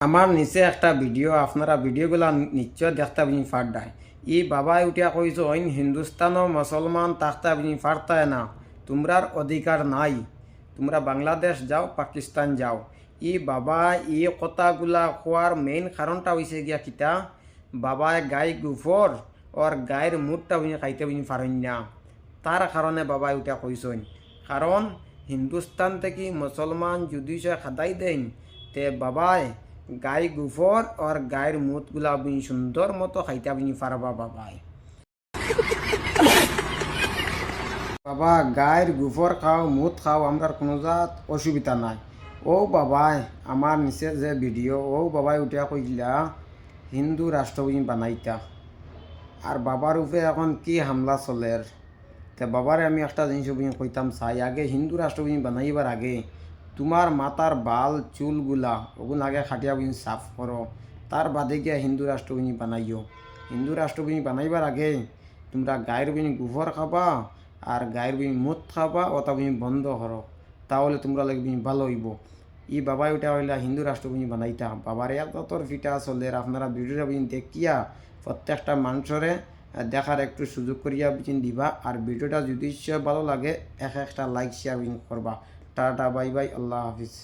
আমার নিচে একটা ভিডিও আপনারা ভিডিওগুলা নিশ্চয় দেখতে আপনি ফাড়ায় বাবাই উঠিয়া কইছ হিন্দুস্তানও মুসলমান থাকতে আপনি ফাড়তায় না, তোমরার অধিকার নাই, তোমরা বাংলাদেশ যাও, পাকিস্তান যাও। বাবা কথাগুলা কোয়ার মেইন কারণটা হয়েছে গিয়া কিতা, বাবায় গাই গুফর ওর গায়ের মুখটা আপনি খাইতে আপনি পারেন না, তার কারণে বাবাই উঠিয়া কইসন। কারণ হিন্দুস্তান থেকে মুসলমান যদি সে খাদাই দেন, তে বাবায় গাই গুফর আর গায়ের মুতগুলা আপনি সুন্দর মতো খাইতে আপনি পারবা বাবাই। বাবা গায়ের গুফর খাও, মুত খাও, আমরা কোনো জাত অসুবিধা নাই। ও বাবাই আমার নিচের যে ভিডিও, ও বাবাই উঠিয়া কইলা হিন্দু রাষ্ট্র বানাইতা, আর বাবার উপরে এখন কি হামলা চলের। তে বাবারে আমি একটা জিনিস কইতাম চাই, আগে হিন্দু রাষ্ট্র বানাইবার আগে তোমার মাথার বাল চুলগুলা ওগুলো আগে খাটিয়া সাফ করো, তার বাদে গিয়া হিন্দু রাষ্ট্র বানাইও। হিন্দু রাষ্ট্র বানাইবার আগে তোমরা গায়ের গোবর খাবা আর গায়ের মুত খাবা, ওটা বন্ধ করো, তাহলে তোমরা লাগবে ভালো হইব। বাবাই ওটা হইলা হিন্দু রাষ্ট্র বানাইতা। বাবার এত তোর ফিটা চলে, আপনারা ভিডিওটা দেখিয়া প্রত্যেকটা মানুষরে দেখার একটু সুযোগ করিয়া দিবা। আর ভিডিওটা যদি ভালো লাগে একটা লাইক শেয়ার করবা। টাটা বাই বাই, আল্লাহ হাফিজ।